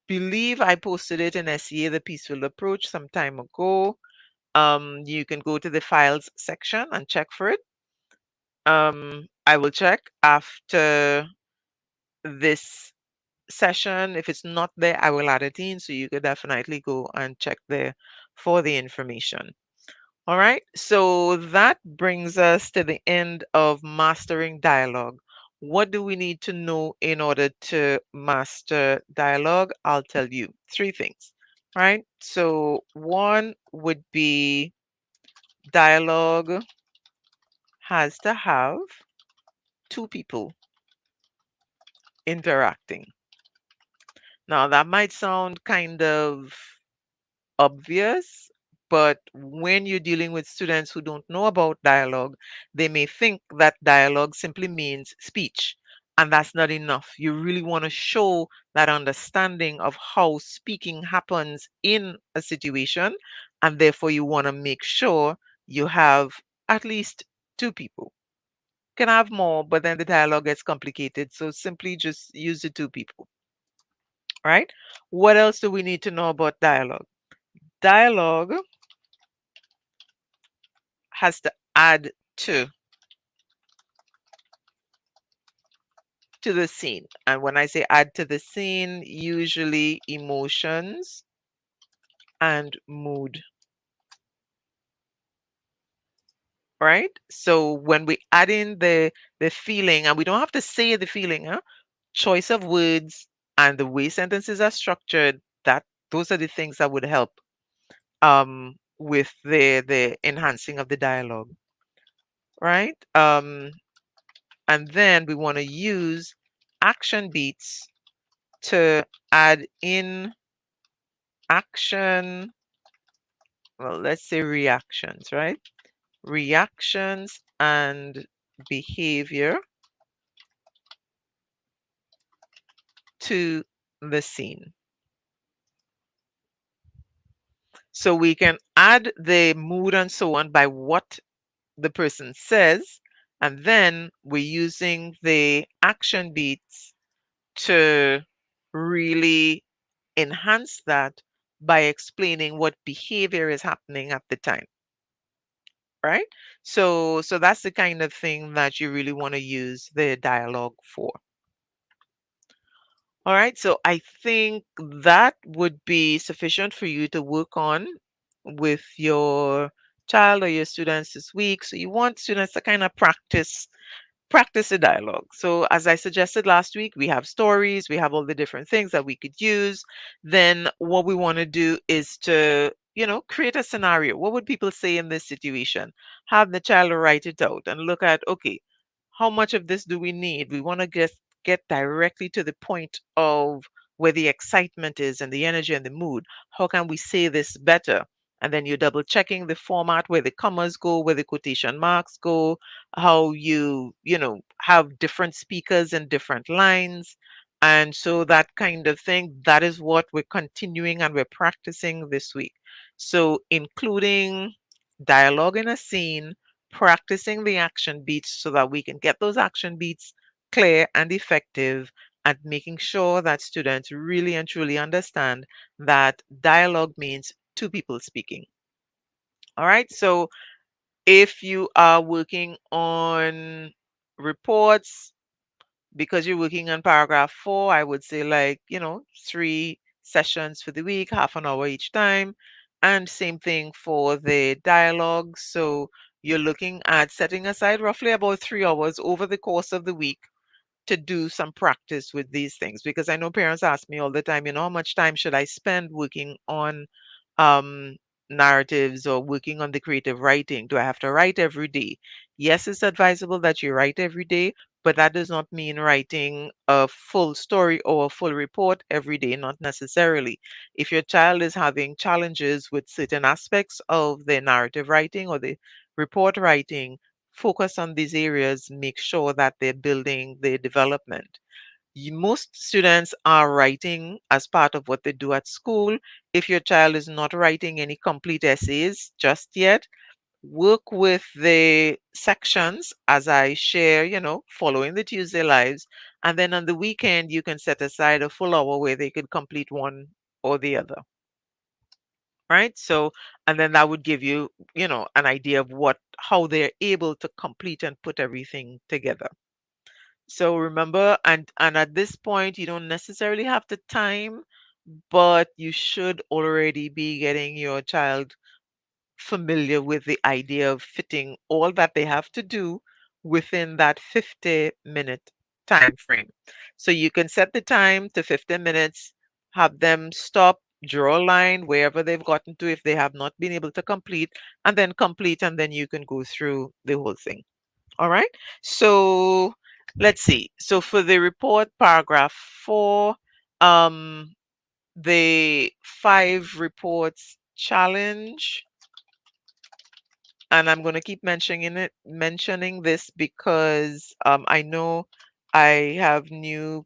believe I posted it in SEA, The Peaceful Approach, some time ago. You can go to the files section and check for it. I will check after this session. If it's not there, I will add it in. So you could definitely go and check there for the information. All right. So that brings us to the end of mastering dialogue. What do we need to know in order to master dialogue? I'll tell you three things, right? So one would be dialogue has to have two people interacting. Now, that might sound kind of obvious, but when you're dealing with students who don't know about dialogue, they may think that dialogue simply means speech. And that's not enough. You really want to show that understanding of how speaking happens in a situation. And therefore, you want to make sure you have at least two people. Can have more, but then the dialogue gets complicated. So simply just use the two people, right? What else do we need to know about dialogue? Dialogue has to add to the scene. And when I say add to the scene, usually emotions and mood, right? So when we add in the feeling, and we don't have to say the feeling, huh? Choice of words and the way sentences are structured, that those are the things that would help with the enhancing of the dialogue, right? And then we want to use action beats to add in action, well, let's say reactions, right? Reactions and behavior to the scene. So we can add the mood and so on by what the person says, and then we're using the action beats to really enhance that by explaining what behavior is happening at the time, right? So that's the kind of thing that you really want to use the dialogue for. All right, so I think that would be sufficient for you to work on with your child or your students this week. So you want students to kind of practice the dialogue. So, as I suggested last week, we have stories, we have all the different things that we could use. Then, what we want to do is to, create a scenario. What would people say in this situation? Have the child write it out and look at, okay, how much of this do we need? We want to get directly to the point of where the excitement is and the energy and the mood. How can we say this better? And then you're double checking the format, where the commas go, where the quotation marks go, how you have different speakers and different lines. And so that kind of thing, that is what we're continuing and we're practicing this week. So including dialogue in a scene, practicing the action beats so that we can get those action beats clear and effective, and making sure that students really and truly understand that dialogue means two people speaking. All right, so if you are working on reports, because you're working on paragraph 4, I would say, like, 3 sessions for the week, half an hour each time. And same thing for the dialogue. So you're looking at setting aside roughly about 3 hours over the course of the week to do some practice with these things, because I know parents ask me all the time, how much time should I spend working on um, narratives or working on the creative writing? Do I have to write every day? Yes, it's advisable that you write every day, but that does not mean writing a full story or a full report every day, not necessarily. If your child is having challenges with certain aspects of their narrative writing or the report writing, focus on these areas, make sure that they're building their development. Most students are writing as part of what they do at school. If your child is not writing any complete essays just yet, work with the sections as I share, following the Tuesday Lives. And then on the weekend, you can set aside a full hour where they could complete one or the other. Right? So, and then that would give you, an idea of how they're able to complete and put everything together. So remember, and at this point, you don't necessarily have to time, but you should already be getting your child familiar with the idea of fitting all that they have to do within that 50-minute time frame. So you can set the time to 15 minutes, have them stop, draw a line wherever they've gotten to if they have not been able to complete, and then you can go through the whole thing. All right. So let's see. So for the report, paragraph 4, um, the 5 reports challenge, and I'm going to keep mentioning this because I know I have new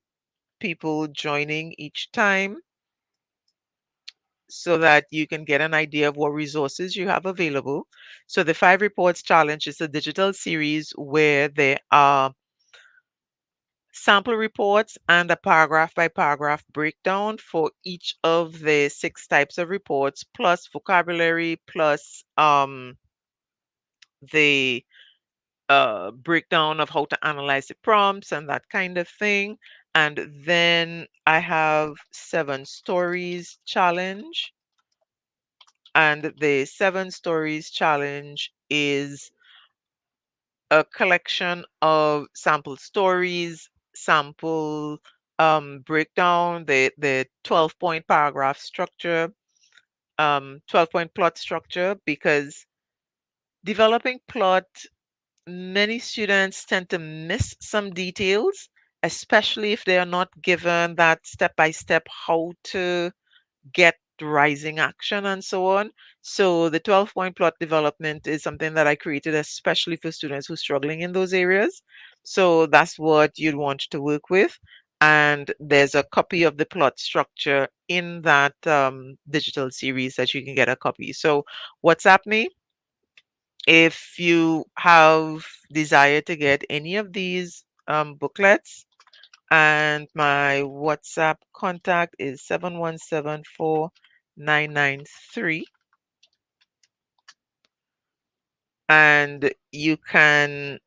people joining each time, so that you can get an idea of what resources you have available. So the 5 reports challenge is a digital series where there are sample reports and a paragraph by paragraph breakdown for each of the 6 types of reports, plus vocabulary, plus the breakdown of how to analyze the prompts and that kind of thing. And then I have 7 stories challenge. And the 7 stories challenge is a collection of sample stories, sample breakdown, the 12-point paragraph structure, 12-point plot structure, because developing plot, many students tend to miss some details, especially if they are not given that step by step how to get rising action and so on. So the 12-point plot development is something that I created especially for students who are struggling in those areas. So that's what you'd want to work with. And there's a copy of the plot structure in that digital series that you can get a copy. So WhatsApp me if you have desire to get any of these booklets, and my WhatsApp contact is 7174993, and you can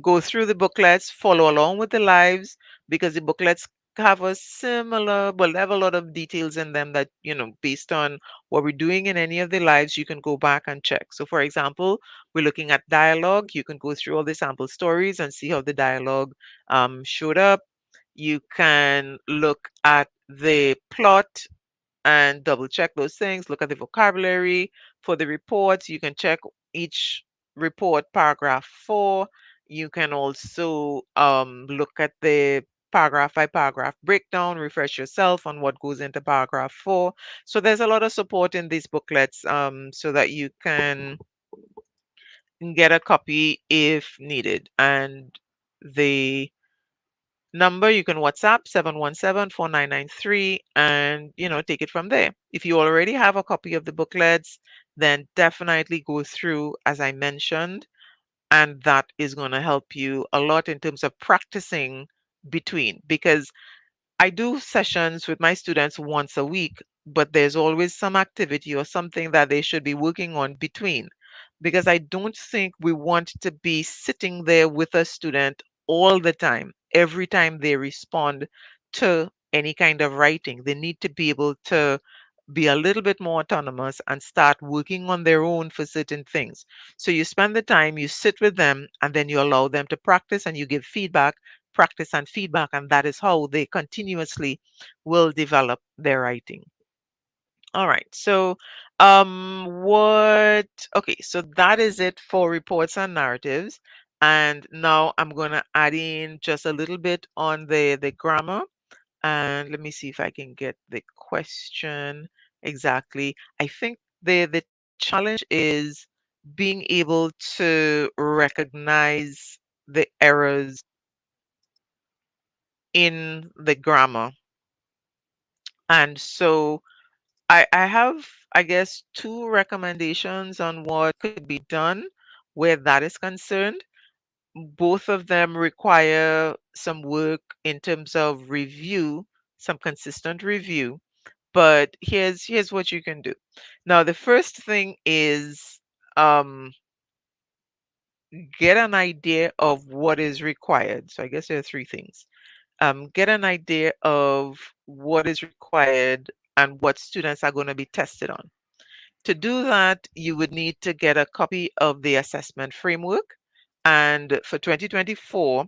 go through the booklets, follow along with the lives, because the booklets have a similar, well, they have a lot of details in them that, based on what we're doing in any of the lives, you can go back and check. So, for example, we're looking at dialogue. You can go through all the sample stories and see how the dialogue showed up. You can look at the plot and double check those things. Look at the vocabulary for the reports. You can check each report, paragraph 4. You can also look at the paragraph by paragraph breakdown, refresh yourself on what goes into paragraph 4. So there's a lot of support in these booklets, so that you can get a copy if needed. And the number you can WhatsApp 7174993, and take it from there. If you already have a copy of the booklets, then definitely go through as I mentioned, and that is going to help you a lot in terms of practicing between, because I do sessions with my students once a week, but there's always some activity or something that they should be working on between. Because I don't think we want to be sitting there with a student all the time, every time they respond to any kind of writing. They need to be able to be a little bit more autonomous and start working on their own for certain things. So you spend the time, you sit with them, and then you allow them to practice and you give feedback, practice and feedback, and that is how they continuously will develop their writing. All right. So okay, so that is it for reports and narratives. And now I'm going to add in just a little bit on the grammar. And let me see if I can get the question exactly. I think the challenge is being able to recognize the errors in the grammar. And so I have, I guess, 2 recommendations on what could be done where that is concerned. Both of them require some work in terms of review, some consistent review. But here's what you can do. Now, the first thing is um, get an idea of what is required. So I guess there are 3 things. Get an idea of what is required and what students are going to be tested on. To do that, you would need to get a copy of the assessment framework. And for 2024,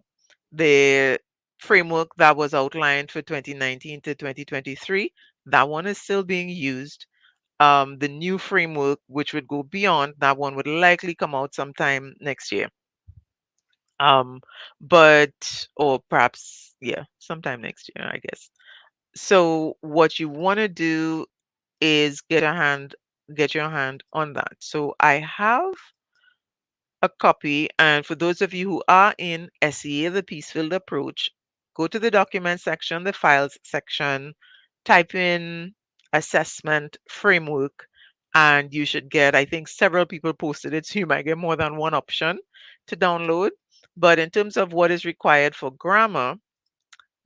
The framework that was outlined for 2019 to 2023, that one is still being used. The new framework, which would go beyond that one, would likely come out sometime next year. Um, but or perhaps yeah, sometime next year, I guess. So what you want to do is get your hand on that. So I have a copy, and for those of you who are in SEA, the Peacefield approach, go to the document section, the files section, type in assessment framework, and you should get, I think several people posted it, so you might get more than one option to download. But in terms of what is required for grammar,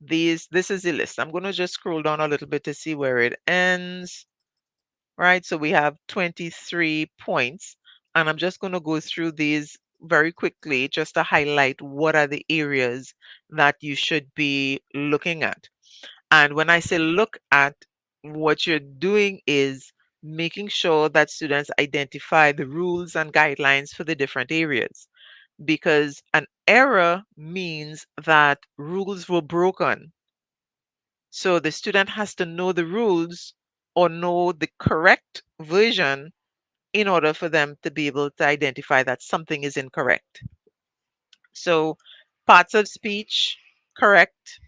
this is the list. I'm going to just scroll down a little bit to see where it ends. Right? So we have 23 points, and I'm just going to go through these very quickly just to highlight what are the areas that you should be looking at. And when I say look at, what you're doing is making sure that students identify the rules and guidelines for the different areas, because an error means that rules were broken. So the student has to know the rules or know the correct version in order for them to be able to identify that something is incorrect. So parts of speech, correct,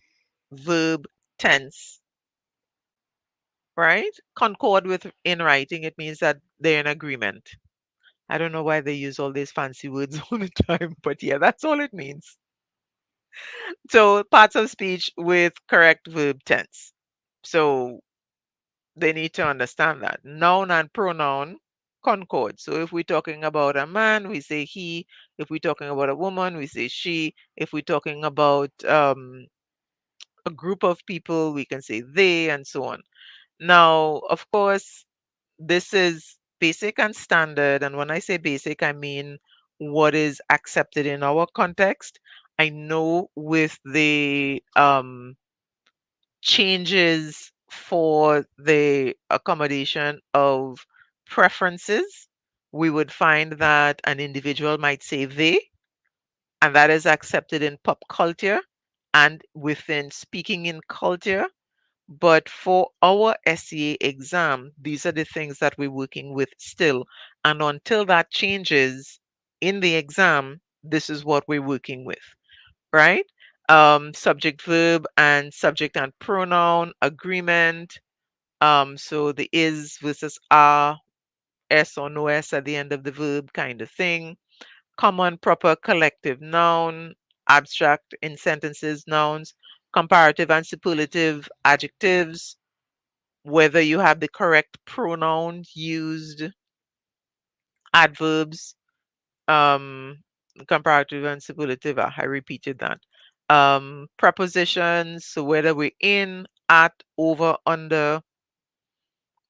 verb, tense, right? Concord with in writing, it means that they're in agreement. I don't know why they use all these fancy words all the time, but yeah, that's all it means. So parts of speech with correct verb tense. So they need to understand that noun and pronoun concord. So if we're talking about a man, we say he. If we're talking about a woman, we say she. If we're talking about a group of people, we can say they, and so on. Now, of course, this is basic and standard. And when I say basic, I mean what is accepted in our context. I know with the changes for the accommodation of preferences, we would find that an individual might say they, and that is accepted in pop culture and within speaking in culture. But for our SEA exam, these are the things that we're working with still. And until that changes in the exam, this is what we're working with, right? Subject, verb, and subject and pronoun agreement. So the is versus are, s or no s at the end of the verb kind of thing. Common, proper, collective noun, abstract in sentences, nouns, comparative and superlative adjectives, whether you have the correct pronoun used, adverbs, um, comparative and superlative. I repeated that. Prepositions, so whether we're in, at, over, under,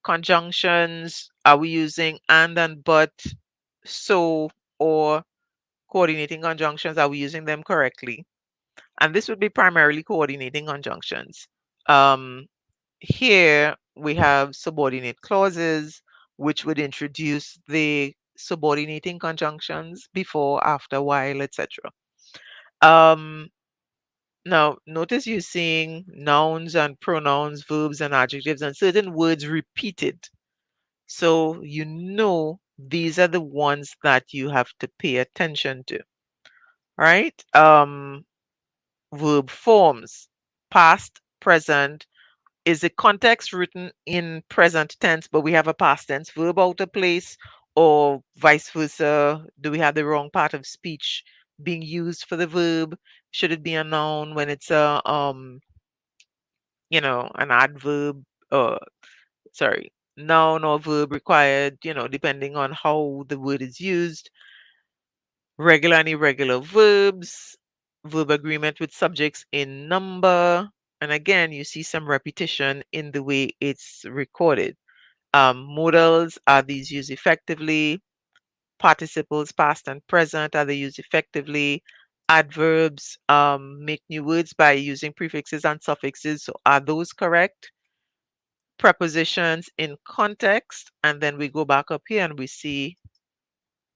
conjunctions, are we using and but, so, or coordinating conjunctions, are we using them correctly? And this would be primarily coordinating conjunctions. Um, Here we have subordinate clauses, which would introduce the subordinating conjunctions before, after, while, etc. Um, Now, notice you're seeing nouns and pronouns, verbs and adjectives, and certain words repeated. So you know these are the ones that you have to pay attention to, right? Verb forms, past, present. Is the context written in present tense, but we have a past tense verb out of place, or vice versa? Do we have the wrong part of speech being used for the verb? Should it be a noun when it's a an adverb? Sorry, noun or verb required, depending on how the word is used. Regular and irregular verbs, verb agreement with subjects in number. And again, you see some repetition in the way it's recorded. Modals, are these used effectively? Participles, past and present, are they used effectively? Adverbs, make new words by using prefixes and suffixes. So are those correct? Prepositions in context. And then we go back up here and we see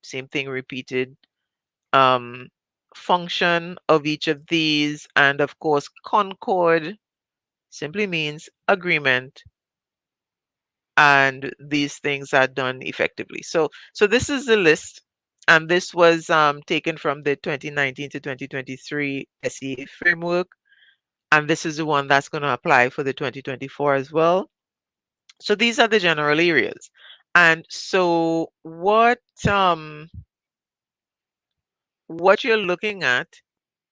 same thing repeated. Um, function of each of these, and of course, concord simply means agreement, and these things are done effectively. So this is the list, and this was taken from the 2019 to 2023 SEA framework, and this is the one that's going to apply for the 2024 as well. So these are the general areas. And so what you're looking at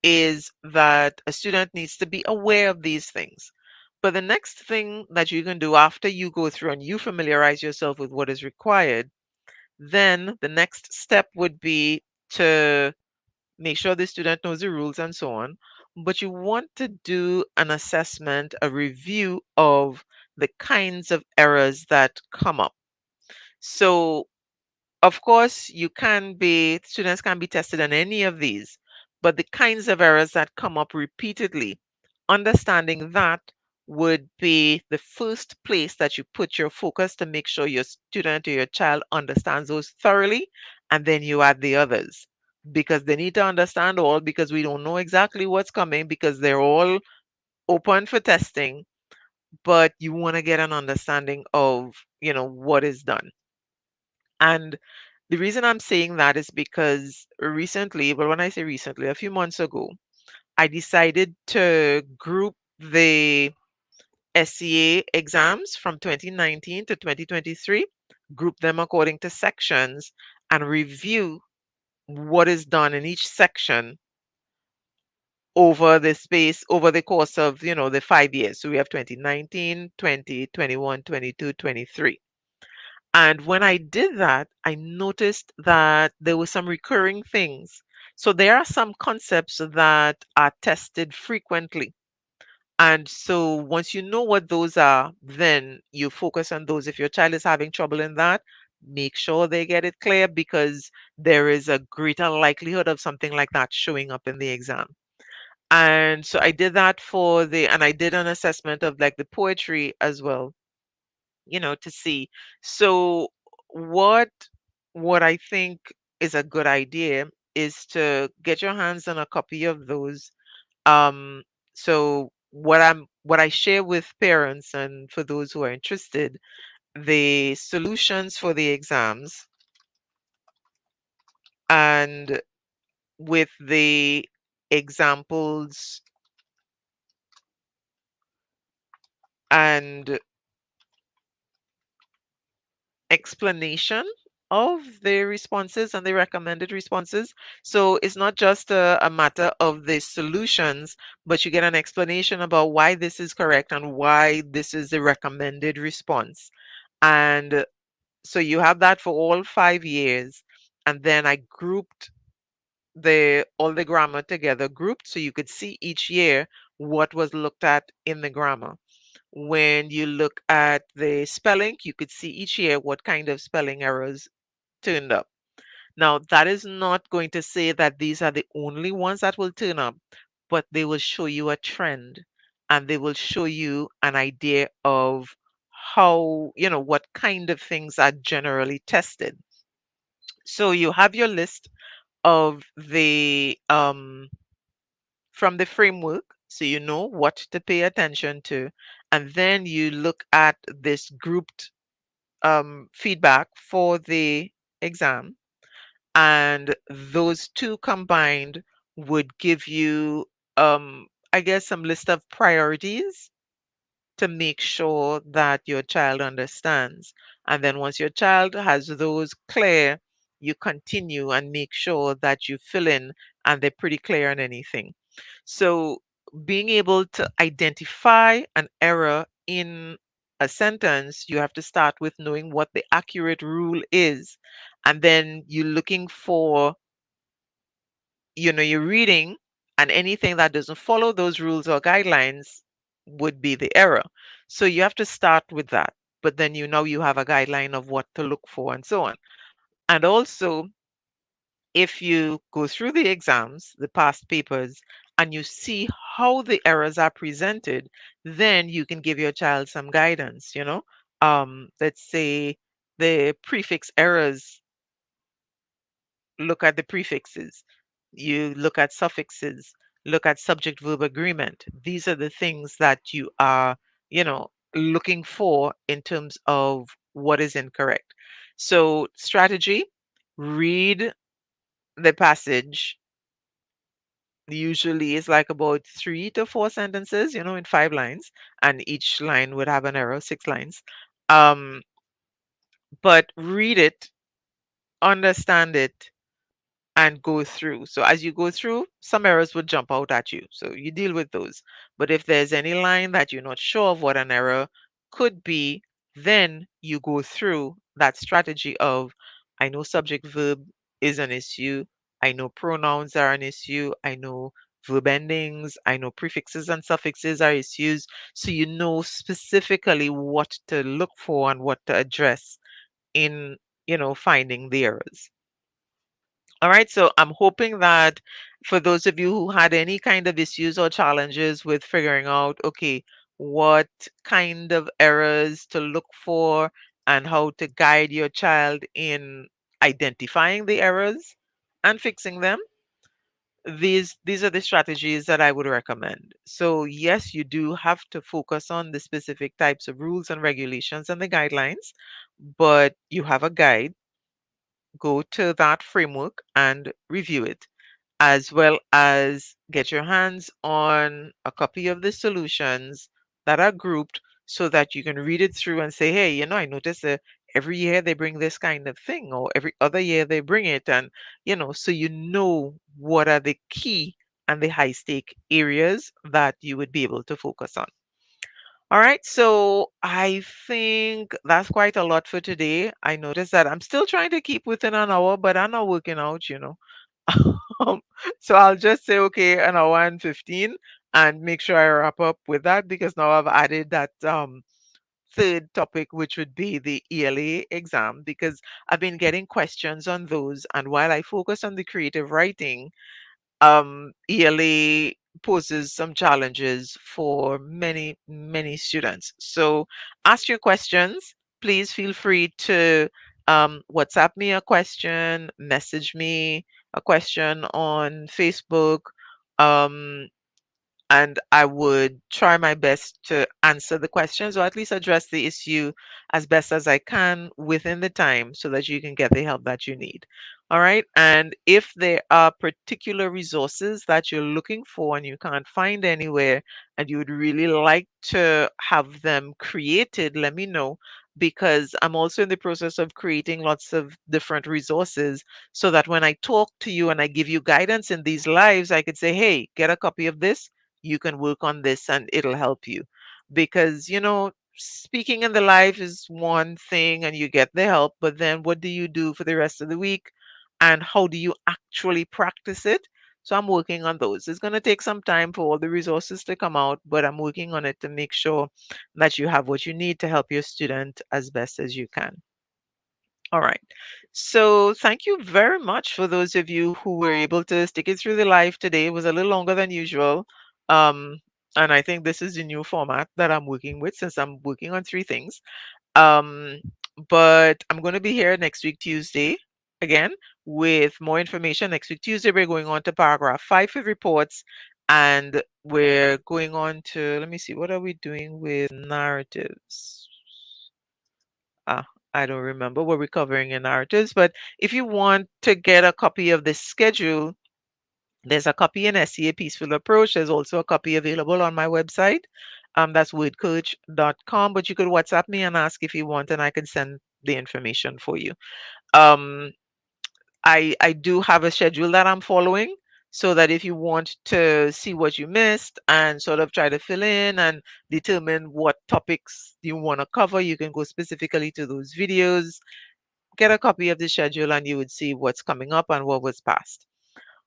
is that a student needs to be aware of these things. But the next thing that you can do after you go through and you familiarize yourself with what is required, then the next step would be to make sure the student knows the rules and so on. But you want to do an assessment, a review of the kinds of errors that come up. So of course, students can be tested on any of these, but the kinds of errors that come up repeatedly, understanding that would be the first place that you put your focus to make sure your student or your child understands those thoroughly, and then you add the others. Because they need to understand all, because we don't know exactly what's coming, because they're all open for testing, but you want to get an understanding of, what is done. And the reason I'm saying that is because recently, well, when I say recently, a few months ago, I decided to group the SCA exams from 2019 to 2023, group them according to sections, and review what is done in each section over the course of, the 5 years. So we have 2019, 20, 21, 22, 23. And when I did that, I noticed that there were some recurring things. So there are some concepts that are tested frequently. And so once you know what those are, then you focus on those. If your child is having trouble in that, make sure they get it clear, because there is a greater likelihood of something like that showing up in the exam. And so I did that and I did an assessment of like the poetry as well, to see. So what what I think is a good idea is to get your hands on a copy of those. Um, so what I share with parents and for those who are interested, the solutions for the exams and with the examples and explanation of the responses and the recommended responses. So it's not just a matter of the solutions, but you get an explanation about why this is correct and why this is the recommended response. And so you have that for all 5 years. And then I grouped the all the grammar together, grouped so you could see each year what was looked at in the grammar. When you look at the spelling, you could see each year what kind of spelling errors turned up. Now, that is not going to say that these are the only ones that will turn up, but they will show you a trend, and they will show you an idea of how, what kind of things are generally tested. So you have your list of the from the framework, so you know what to pay attention to, and then you look at this grouped feedback for the exam, and those two combined would give you, I guess, some list of priorities to make sure that your child understands. And then once your child has those clear, you continue and make sure that you fill in and they're pretty clear on anything. So being able to identify an error in a sentence, you have to start with knowing what the accurate rule is. And then you're looking for, you're reading, and anything that doesn't follow those rules or guidelines would be the error. So you have to start with that. But then you have a guideline of what to look for and so on. And also, if you go through the exams, the past papers, and you see how the errors are presented, then you can give your child some guidance. Let's say the prefix errors, look at the prefixes. You look at suffixes, look at subject verb agreement. These are the things that you are, looking for in terms of what is incorrect. So, strategy, read the passage. Usually is like about 3 to 4 sentences, in 5 lines, and each line would have an error, 6 lines. Um, but read it, understand it, and go through. So as you go through, some errors would jump out at you. So you deal with those. But if there's any line that you're not sure of what an error could be, then you go through that strategy of, I know subject verb is an issue. I know pronouns are an issue. I know verb endings. I know prefixes and suffixes are issues. So you know specifically what to look for and what to address in, finding the errors. All right, so I'm hoping that for those of you who had any kind of issues or challenges with figuring out, okay, what kind of errors to look for and how to guide your child in identifying the errors and fixing them, these are the strategies that I would recommend. So yes, you do have to focus on the specific types of rules and regulations and the guidelines, but you have a guide. Go to that framework and review it, as well as get your hands on a copy of the solutions that are grouped so that you can read it through and say, hey, I noticed that every year they bring this kind of thing, or every other year they bring it. And, so you know what are the key and the high stake areas that you would be able to focus on. All right, so I think that's quite a lot for today. I noticed that I'm still trying to keep within an hour, but I'm not working out. Um, so I'll just say, okay, an hour and 15 and make sure I wrap up with that because now I've added that third topic, which would be the ELA exam, because I've been getting questions on those. And while I focus on the creative writing, ELA poses some challenges for many, many students. So ask your questions. Please feel free to WhatsApp me a question, message me a question on Facebook. Um, and I would try my best to answer the questions or at least address the issue as best as I can within the time so that you can get the help that you need. All right. And if there are particular resources that you're looking for and you can't find anywhere and you would really like to have them created, let me know because I'm also in the process of creating lots of different resources so that when I talk to you and I give you guidance in these lives, I could say, hey, get a copy of this, you can work on this and it'll help you. Because, speaking in the live is one thing and you get the help, but then what do you do for the rest of the week? And how do you actually practice it? So I'm working on those. It's going to take some time for all the resources to come out, but I'm working on it to make sure that you have what you need to help your student as best as you can. All right. So thank you very much for those of you who were able to stick it through the live today. It was a little longer than usual. Um, and I think this is the new format that I'm working with since I'm working on 3 things. Um, but I'm going to be here next week, Tuesday, again, with more information. Next week, Tuesday, we're going on to paragraph 5 for reports. And we're going on to, let me see, what are we doing with narratives? Ah, I don't remember what we're covering in narratives, but if you want to get a copy of this schedule, there's a copy in SEA Peaceful Approach. There's also a copy available on my website. That's wordcoach.com, but you could WhatsApp me and ask if you want, and I can send the information for you. Um, I do have a schedule that I'm following so that if you want to see what you missed and sort of try to fill in and determine what topics you want to cover, you can go specifically to those videos, get a copy of the schedule, and you would see what's coming up and what was past.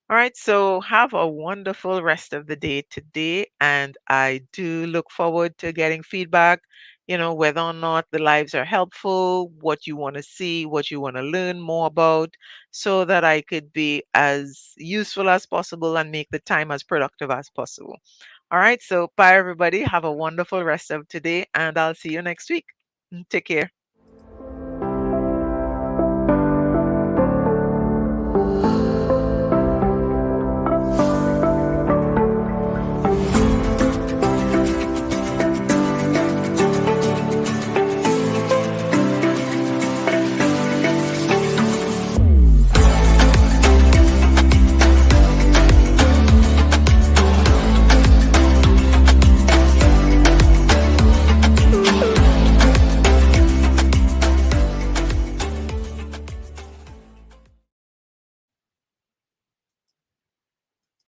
All right, so have a wonderful rest of the day today. And I do look forward to getting feedback, whether or not the lives are helpful, what you want to see, what you want to learn more about, so that I could be as useful as possible and make the time as productive as possible. All right, so bye, everybody. Have a wonderful rest of today, and I'll see you next week. Take care.